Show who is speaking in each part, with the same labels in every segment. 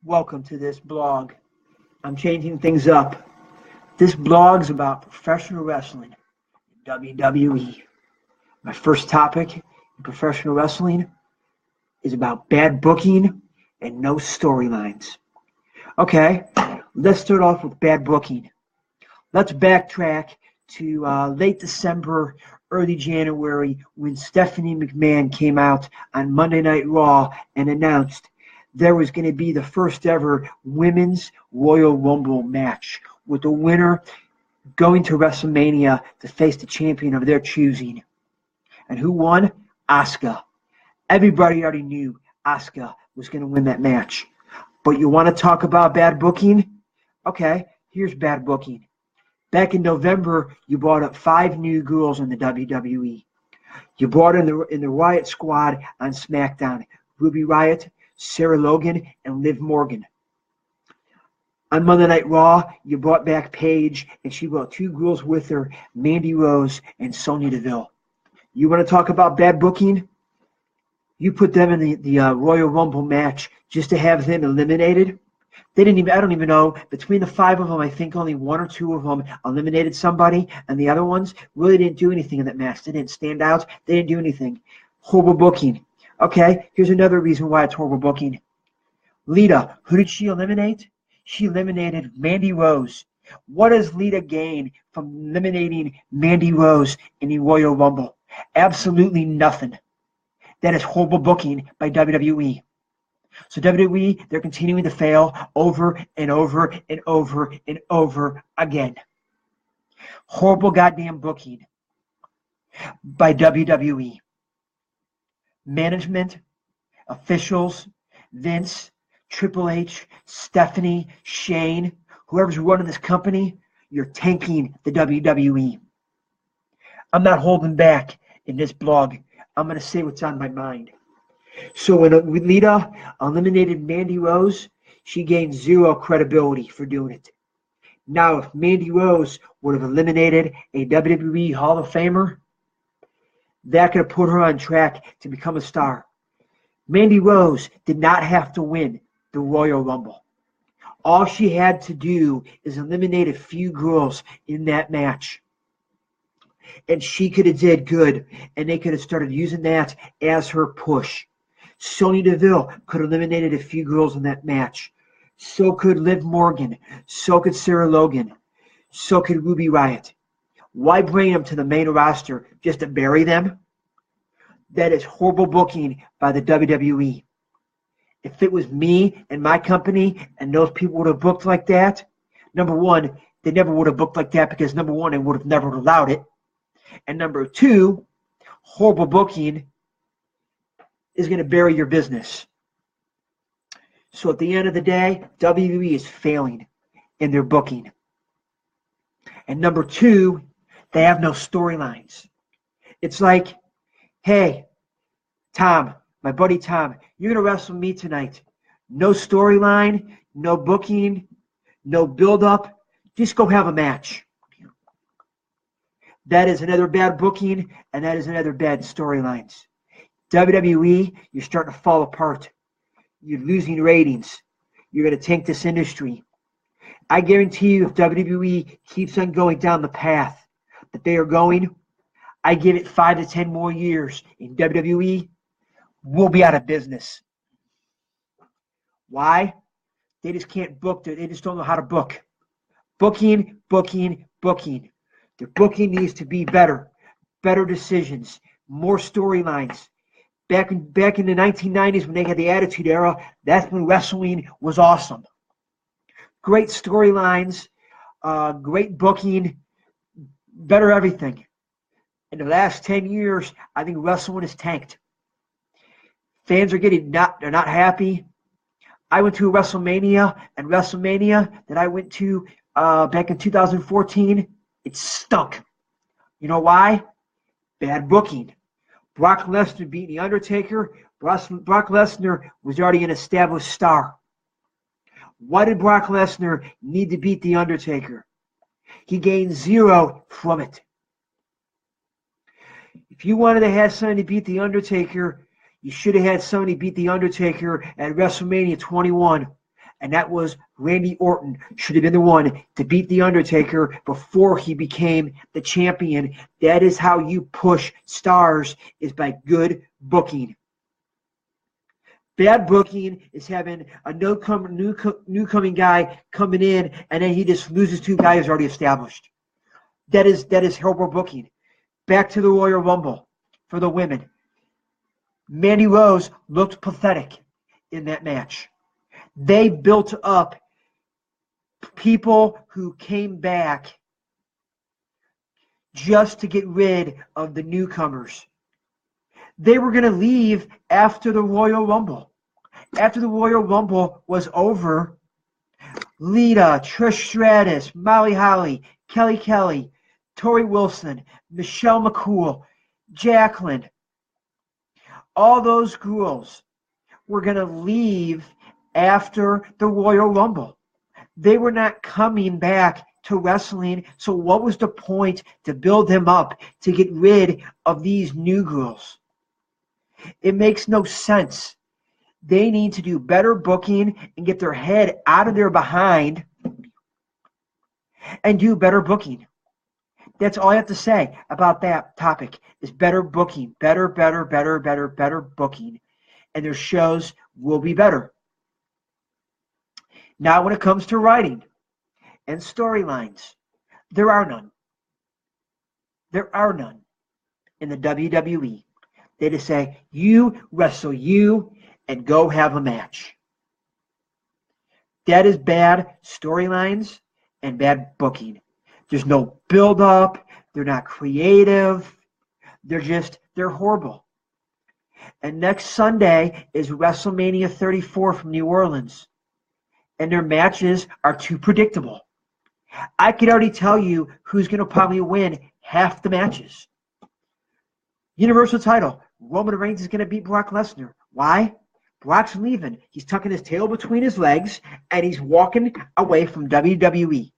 Speaker 1: Welcome to this blog. I'm changing things up. This blog's about professional wrestling, WWE. My first topic in professional wrestling is about bad booking and no storylines. Okay, let's start off with bad booking. Let's backtrack to late December, early January, when Stephanie McMahon came out on Monday Night Raw and announced there was going to be the first ever women's Royal Rumble match, with the winner going to WrestleMania to face the champion of their choosing. And who won? Asuka. Everybody already knew Asuka was going to win that match. But you want to talk about bad booking? Okay, here's bad booking. Back in November, you brought up 5 new girls in the WWE. You brought in the Riot Squad on SmackDown: Ruby Riott, Sarah Logan, and Liv Morgan. On Monday Night Raw, you brought back Paige, and she brought 2 girls with her, Mandy Rose and Sonya Deville. You want to talk about bad booking? You put them in the Royal Rumble match just to have them eliminated. I don't even know, between the 5 of them, I think only 1 or 2 of them eliminated somebody, and the other ones really didn't do anything in that match. They didn't stand out. They didn't do anything. Horrible booking. Okay, here's another reason why it's horrible booking. Lita, who did she eliminate? She eliminated Mandy Rose. What does Lita gain from eliminating Mandy Rose in the Royal Rumble? Absolutely nothing. That is horrible booking by WWE. So WWE, they're continuing to fail over and over and over and over again. Horrible goddamn booking by WWE. Management, officials, Vince, Triple H, Stephanie, Shane, whoever's running this company, you're tanking the WWE. I'm not holding back in this blog. I'm going to say what's on my mind. So when Lita eliminated Mandy Rose, she gained 0 credibility for doing it. Now, if Mandy Rose would have eliminated a WWE Hall of Famer, that could have put her on track to become a star. Mandy Rose did not have to win the Royal Rumble. All she had to do is eliminate a few girls in that match. And she could have did good, and they could have started using that as her push. Sonya Deville could have eliminated a few girls in that match. So could Liv Morgan. So could Sarah Logan. So could Ruby Riott. Why bring them to the main roster just to bury them? That is horrible booking by the WWE. If it was me and my company and those people would have booked like that, number one, they never would have booked like that because number one, they would have never allowed it. And number 2, horrible booking is going to bury your business. So at the end of the day, WWE is failing in their booking. And number 2, they have no storylines. It's like, hey, Tom, my buddy Tom, you're going to wrestle me tonight. No storyline, no booking, no build-up. Just go have a match. That is another bad booking, and that is another bad storylines. WWE, you're starting to fall apart. You're losing ratings. You're going to tank this industry. I guarantee you, if WWE keeps on going down the path that they are going, I give it 5 to 10 more years in WWE, we'll be out of business. Why? They just can't book. They just don't know how to book. Booking, booking, booking. Their booking needs to be better. Better decisions. More storylines. Back in the 1990s when they had the Attitude Era, that's when wrestling was awesome. Great storylines, great booking, better everything. In the last 10 years, I think wrestling is tanked. Fans are they're not happy. I went to a WrestleMania that I went to back in 2014, it stunk. You know why? Bad booking. Brock Lesnar beat The Undertaker. Brock Lesnar was already an established star. Why did Brock Lesnar need to beat The Undertaker? He gained 0 from it. If you wanted to have somebody beat The Undertaker, you should have had somebody beat The Undertaker at WrestleMania 21. and that was Randy Orton should have been the one to beat The Undertaker before he became the champion. That is how you push stars, is by good booking. Bad booking is having a newcoming guy coming in, and then he just loses two guys already established. That is horrible booking. Back to the Royal Rumble for the women. Mandy Rose looked pathetic in that match. They built up people who came back just to get rid of the newcomers. They were going to leave after the Royal Rumble. After the Royal Rumble was over, Lita, Trish Stratus, Molly Holly, Kelly Kelly, Tori Wilson, Michelle McCool, Jacqueline, all those girls were going to leave after the Royal Rumble. They were not coming back to wrestling, so what was the point to build them up to get rid of these new girls? It makes no sense. They need to do better booking and get their head out of their behind and do better booking. That's all I have to say about that topic, is better booking. Better booking. And their shows will be better. Now, when it comes to writing and storylines, there are none. There are none in the WWE. They just say, you wrestle you and go have a match. That is bad storylines and bad booking. There's no build-up. They're not creative. They're horrible. And next Sunday is WrestleMania 34 from New Orleans. And their matches are too predictable. I can already tell you who's going to probably win half the matches. Universal title. Roman Reigns is going to beat Brock Lesnar. Why? Brock's leaving. He's tucking his tail between his legs, and he's walking away from WWE.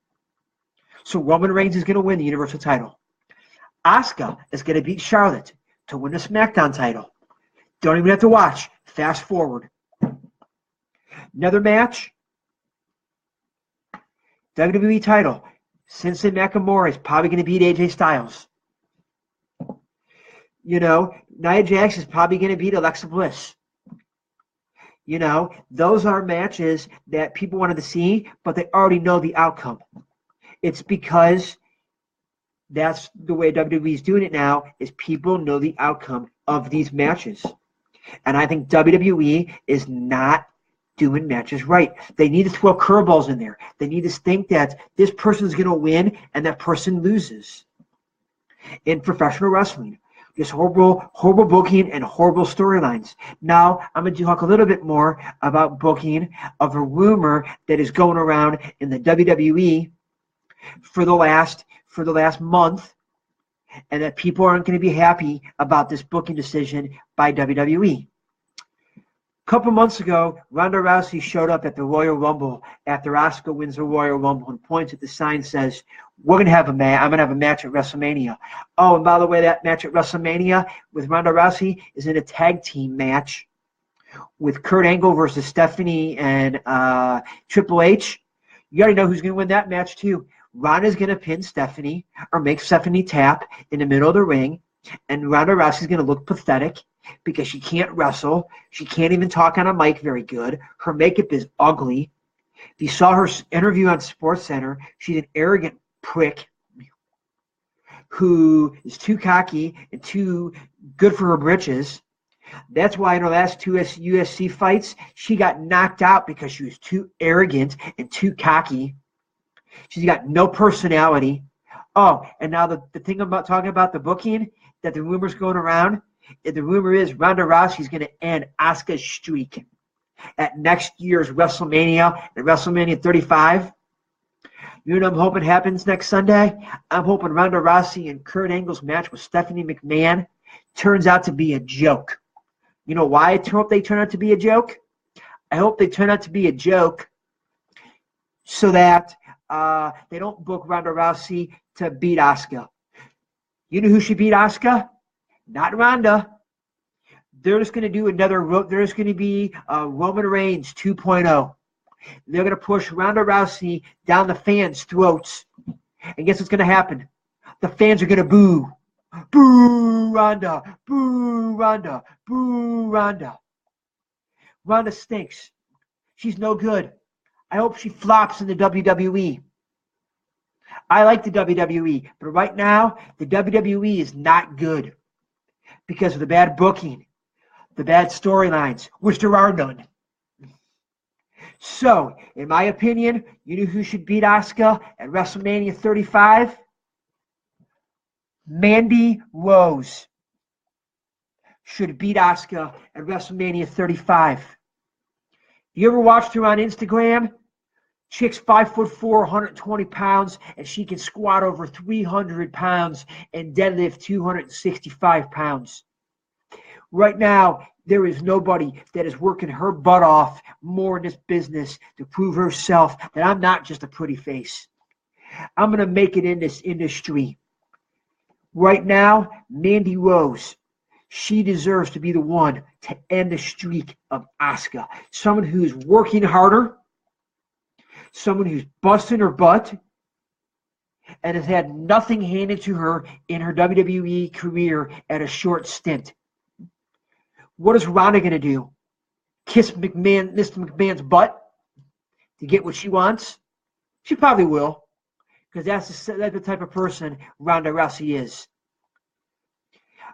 Speaker 1: So Roman Reigns is going to win the Universal title. Asuka is going to beat Charlotte to win the SmackDown title. Don't even have to watch. Fast forward. Another match. WWE title. Shinsuke Nakamura is probably going to beat AJ Styles. You know, Nia Jax is probably going to beat Alexa Bliss. You know, those are matches that people wanted to see, but they already know the outcome. It's because that's the way WWE is doing it now, is people know the outcome of these matches. And I think WWE is not doing matches right. They need to throw curveballs in there. They need to think that this person is going to win and that person loses. In professional wrestling, just horrible booking and horrible storylines. Now, I'm going to talk a little bit more about booking of a rumor that is going around in the WWE for the last month, and that people aren't going to be happy about this booking decision by WWE. A couple months ago, Ronda Rousey showed up at the Royal Rumble after Asuka wins the Royal Rumble and points at the sign, says, "We're going to have a match. I'm going to have a match at WrestleMania." Oh, and by the way, that match at WrestleMania with Ronda Rousey is in a tag team match with Kurt Angle versus Stephanie and Triple H. You already know who's going to win that match too. Ronda's going to pin Stephanie or make Stephanie tap in the middle of the ring, and Ronda Rousey's going to look pathetic because she can't wrestle. She can't even talk on a mic very good. Her makeup is ugly. If you saw her interview on SportsCenter, she's an arrogant prick who is too cocky and too good for her britches. That's why in her last two UFC fights, she got knocked out because she was too arrogant and too cocky. She's got no personality. Oh, and now the thing about talking about the booking, that the rumor's going around, the rumor is Ronda Rousey's going to end Asuka's streak at next year's WrestleMania, at WrestleMania 35. You know what I'm hoping happens next Sunday? I'm hoping Ronda Rousey and Kurt Angle's match with Stephanie McMahon turns out to be a joke. You know why I hope they turn out to be a joke? I hope they turn out to be a joke so that they don't book Ronda Rousey to beat Asuka. You know who should beat Asuka? Not Ronda. They're just going to do they're just going to be Roman Reigns 2.0. They're going to push Ronda Rousey down the fans' throats. And guess what's going to happen? The fans are going to boo. Boo, Ronda. Boo, Ronda. Boo, Ronda. Ronda stinks. She's no good. I hope she flops in the WWE. I like the WWE, but right now, the WWE is not good because of the bad booking, the bad storylines, which there are none. So, in my opinion, you know who should beat Asuka at WrestleMania 35? Mandy Rose should beat Asuka at WrestleMania 35. You ever watched her on Instagram? Chick's 5'4", 120 pounds, and she can squat over 300 pounds and deadlift 265 pounds. Right now, there is nobody that is working her butt off more in this business to prove herself that I'm not just a pretty face. I'm going to make it in this industry. Right now, Mandy Rose, she deserves to be the one to end the streak of Asuka. Someone who's working harder, someone who's busting her butt, and has had nothing handed to her in her WWE career at a short stint. What is Ronda going to do? Kiss Mr. McMahon's butt to get what she wants? She probably will, because that's the type of person Ronda Rousey is.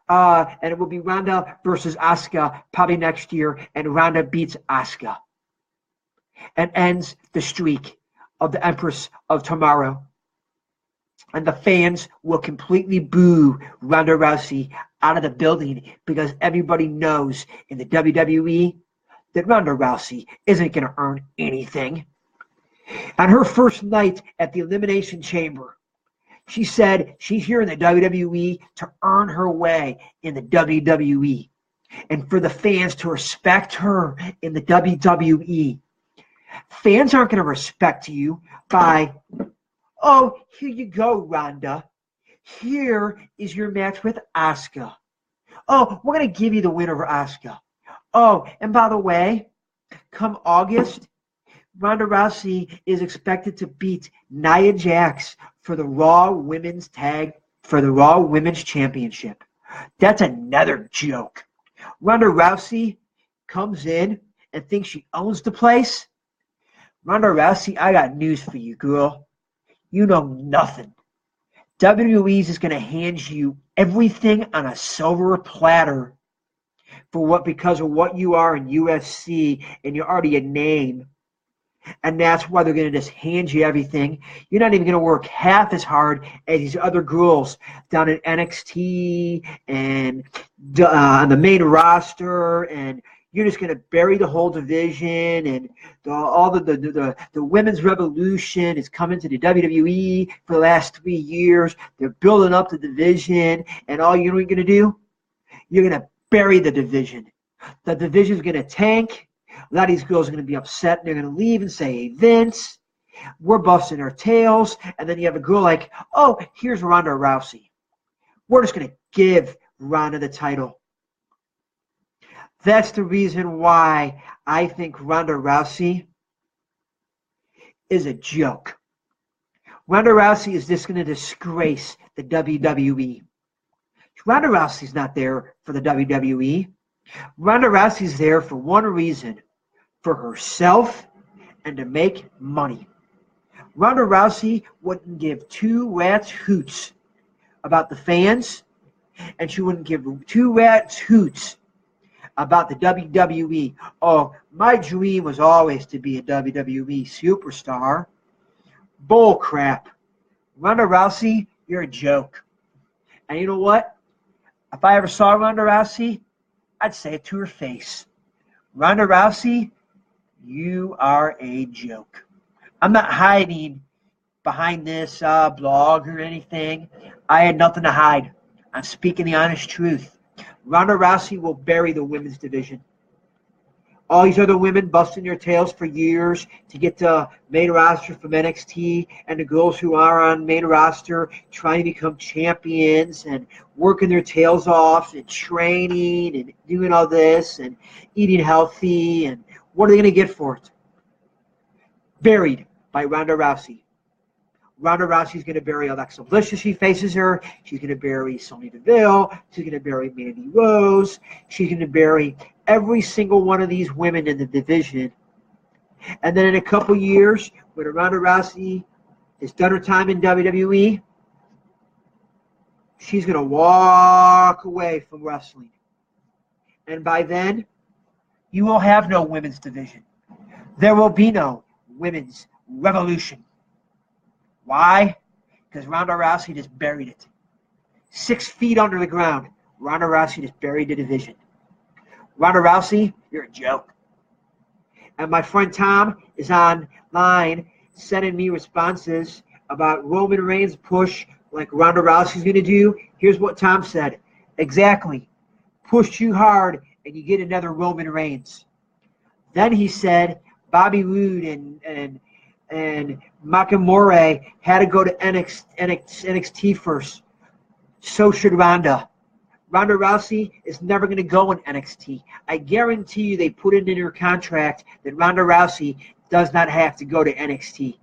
Speaker 1: And it will be Ronda versus Asuka probably next year, and Ronda beats Asuka and ends the streak of the Empress of Tomorrow. And the fans will completely boo Ronda Rousey out of the building because everybody knows in the WWE that Ronda Rousey isn't going to earn anything. On her first night at the Elimination Chamber, she said she's here in the WWE to earn her way in the WWE and for the fans to respect her in the WWE. Fans aren't going to respect you by, oh, here you go, Ronda. Here is your match with Asuka. Oh, we're going to give you the win over Asuka. Oh, and by the way, come August, Ronda Rousey is expected to beat Nia Jax for the Raw Women's Championship. That's another joke. Ronda Rousey comes in and thinks she owns the place. Ronda Rousey, I got news for you, girl. You know nothing. WWE is just going to hand you everything on a silver platter because of what you are in UFC, and you're already a name. And that's why they're going to just hand you everything. You're not even going to work half as hard as these other girls down in NXT and on the main roster, and you're just going to bury the whole division, and all the women's revolution is coming to the WWE for the last 3 years. They're building up the division, and all you're going to do, you're going to bury the division. The division's going to tank. A lot of these girls are going to be upset, and they're going to leave and say, hey, Vince, we're busting our tails. And then you have a girl like, oh, here's Ronda Rousey. We're just going to give Ronda the title. That's the reason why I think Ronda Rousey is a joke. Ronda Rousey is just going to disgrace the WWE. Ronda Rousey's not there for the WWE. Ronda Rousey's there for one reason, for herself and to make money. Ronda Rousey wouldn't give two rats hoots about the fans, and she wouldn't give two rats hoots about the WWE. Oh, my dream was always to be a WWE superstar. Bull crap. Ronda Rousey, you're a joke. And you know what? If I ever saw Ronda Rousey, I'd say it to her face. Ronda Rousey, you are a joke. I'm not hiding behind this blog or anything. I had nothing to hide. I'm speaking the honest truth. Ronda Rousey will bury the women's division. All these other women busting their tails for years to get to main roster from NXT, and the girls who are on main roster trying to become champions and working their tails off and training and doing all this and eating healthy, and what are they going to get for it? buried by Ronda Rousey. Ronda Rousey's going to bury Alexa Bliss if she faces her. She's going to bury Sonya Deville. She's going to bury Mandy Rose. She's going to bury every single one of these women in the division. And then in a couple years, when Ronda Rousey has done her time in WWE, she's going to walk away from wrestling. And by then, you will have no women's division. There will be no women's revolution. Why? Because Ronda Rousey just buried it. 6 feet under the ground, Ronda Rousey just buried the division. Ronda Rousey, you're a joke. And my friend Tom is online sending me responses about Roman Reigns' push like Ronda Rousey's going to do. Here's what Tom said. Exactly. Push too hard and you get another Roman Reigns. Then he said Bobby Roode and Nakamura had to go to NXT first. So should Ronda. Ronda Rousey is never going to go in NXT. I guarantee you they put it in her contract that Ronda Rousey does not have to go to NXT.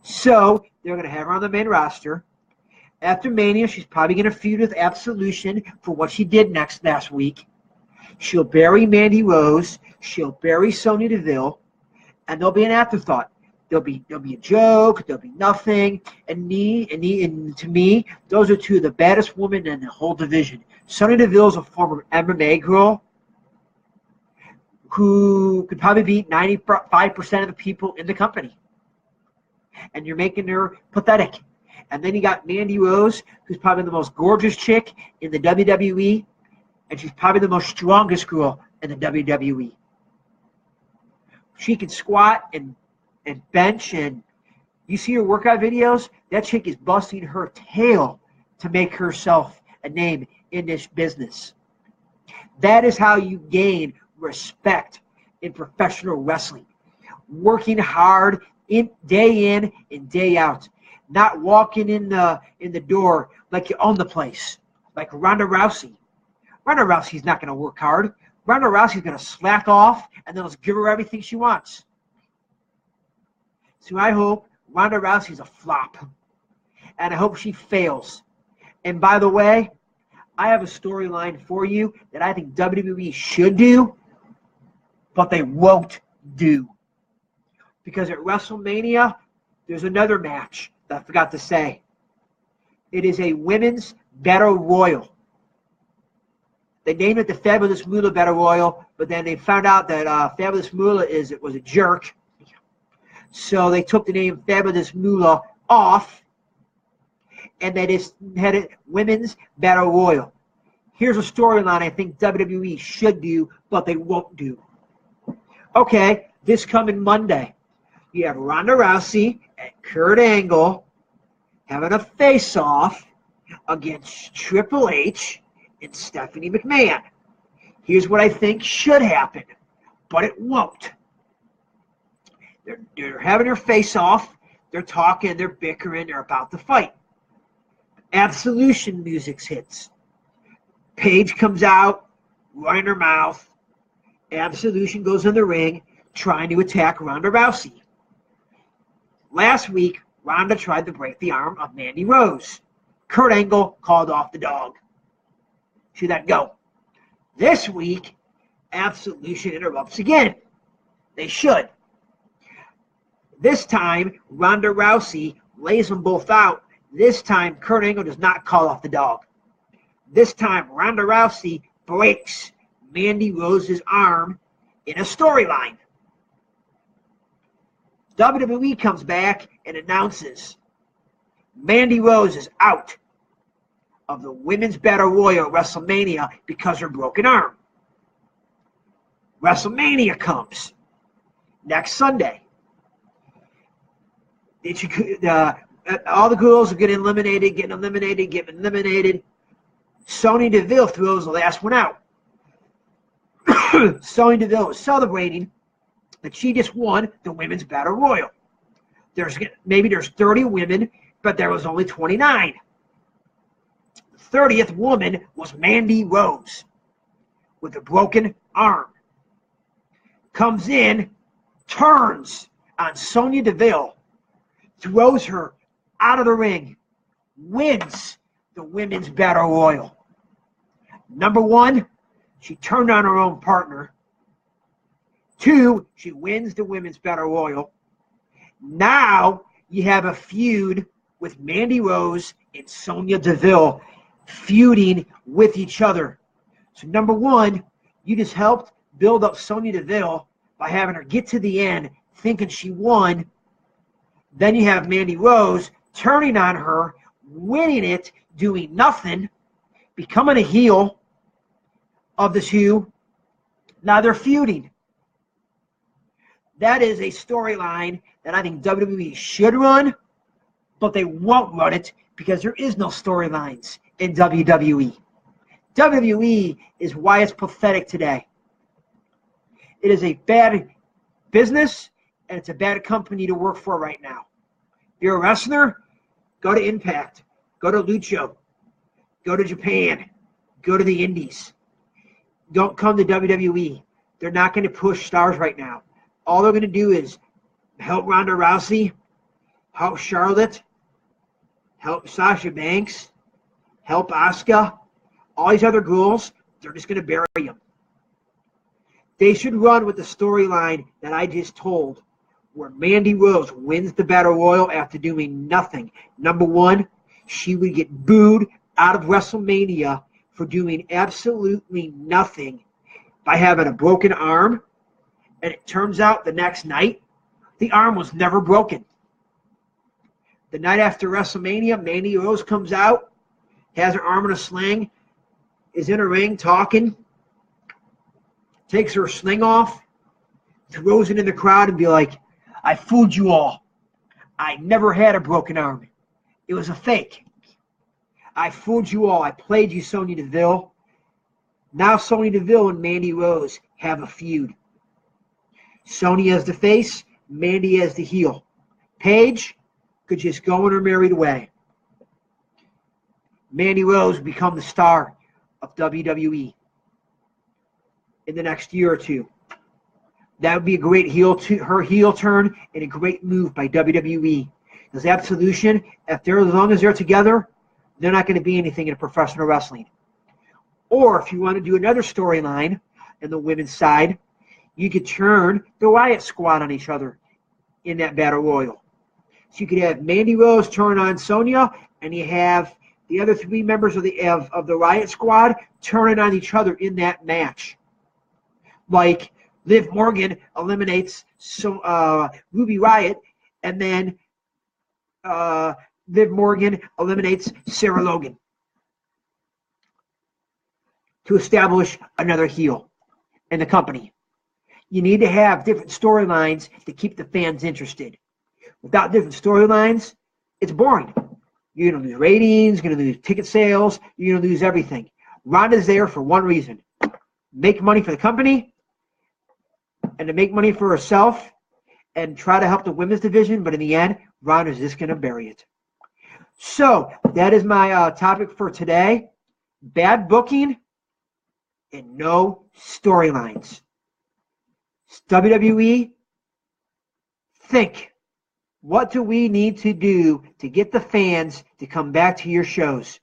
Speaker 1: So they're going to have her on the main roster. After Mania, she's probably going to feud with Absolution for what she did last week. She'll bury Mandy Rose. She'll bury Sonya Deville. And there'll be an afterthought. There'll be a joke. There'll be nothing. And to me, those are two of the baddest women in the whole division. Sonya Deville is a former MMA girl who could probably beat 95% of the people in the company. And you're making her pathetic. And then you got Mandy Rose, who's probably the most gorgeous chick in the WWE. And she's probably the most strongest girl in the WWE. She can squat and bench, and you see her workout videos, that chick is busting her tail to make herself a name in this business. That is how you gain respect in professional wrestling. Working hard day in and day out. Not walking in the door like you own the place, like Ronda Rousey. Ronda Rousey's not going to work hard. Ronda Rousey's going to slack off, and then let's give her everything she wants. So I hope Ronda Rousey's a flop, and I hope she fails. And by the way, I have a storyline for you that I think WWE should do, but they won't do. Because at WrestleMania, there's another match that I forgot to say. It is a women's battle royal. They named it the Fabulous Moolah Battle Royal, but then they found out that Fabulous Moolah was a jerk. So they took the name Fabulous Moolah off, and they just had it Women's Battle Royal. Here's a storyline I think WWE should do, but they won't do. Okay, this coming Monday, you have Ronda Rousey and Kurt Angle having a face-off against Triple H and Stephanie McMahon. Here's what I think should happen, but it won't. They're having their face-off. They're talking. They're bickering. They're about to fight. Absolution music hits. Paige comes out, running her mouth. Absolution goes in the ring, trying to attack Ronda Rousey. Last week, Ronda tried to break the arm of Mandy Rose. Kurt Angle called off the dog. She let go. This week, Absolution interrupts again. They should. This time, Ronda Rousey lays them both out. This time, Kurt Angle does not call off the dog. This time, Ronda Rousey breaks Mandy Rose's arm in a storyline. WWE comes back and announces Mandy Rose is out of the Women's Battle Royal at WrestleMania because of her broken arm. WrestleMania comes next Sunday. All the girls are getting eliminated. Sonya Deville throws the last one out. Sonya Deville is celebrating that she just won the Women's Battle Royal. There's 30 women, but there was only 29. The 30th woman was Mandy Rose with a broken arm. Comes in, turns on Sonya Deville, throws her out of the ring, wins the Women's Battle Royal. Number one, she turned on her own partner. 2, she wins the Women's Battle Royal. Now you have a feud with Mandy Rose and Sonya Deville feuding with each other. So number one, you just helped build up Sonya Deville by having her get to the end thinking she won. Then you have Mandy Rose turning on her, winning it, doing nothing, becoming a heel of the two. Now they're feuding. That is a storyline that I think WWE should run, but they won't run it because there is no storylines in WWE. WWE is why it's pathetic today. It is a bad business, and it's a bad company to work for right now. If you're a wrestler, go to Impact, go to Lucha, go to Japan, go to the Indies. Don't come to WWE. They're not going to push stars right now. All they're going to do is help Ronda Rousey, help Charlotte, help Sasha Banks, help Asuka. All these other girls, they're just going to bury them. They should run with the storyline that I just told, where Mandy Rose wins the Battle Royal after doing nothing. Number one, she would get booed out of WrestleMania for doing absolutely nothing by having a broken arm. And it turns out the next night, the arm was never broken. The night after WrestleMania, Mandy Rose comes out, has her arm in a sling, is in a ring talking, takes her sling off, throws it in the crowd and be like, I fooled you all. I never had a broken arm. It was a fake. I fooled you all. I played you, Sonya Deville. Now Sonya Deville and Mandy Rose have a feud. Sonya as the face, Mandy as the heel. Paige could just go on her merry way. Mandy Rose would become the star of WWE in the next year or two. That would be a great her heel turn and a great move by WWE. Because Absolution, as long as they're together, they're not going to be anything in professional wrestling. Or if you want to do another storyline in the women's side, you could turn the Riot Squad on each other in that Battle Royal. So you could have Mandy Rose turn on Sonya, and you have the other 3 members of the Riot Squad turning on each other in that match. Like Liv Morgan eliminates Ruby Riott, and then Liv Morgan eliminates Sarah Logan to establish another heel in the company. You need to have different storylines to keep the fans interested. Without different storylines, it's boring. You're going to lose ratings, you're going to lose ticket sales, you're going to lose everything. Ronda's there for one reason: make money for the company and to make money for herself and try to help the women's division, but in the end, Ronda's just going to bury it. So that is my topic for today. Bad booking and no storylines. WWE, think, what do we need to do to get the fans to come back to your shows?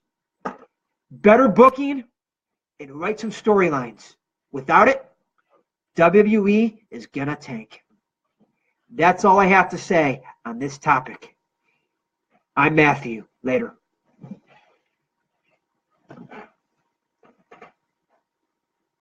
Speaker 1: Better booking and write some storylines. Without it, WWE is going to tank. That's all I have to say on this topic. I'm Matthew. Later.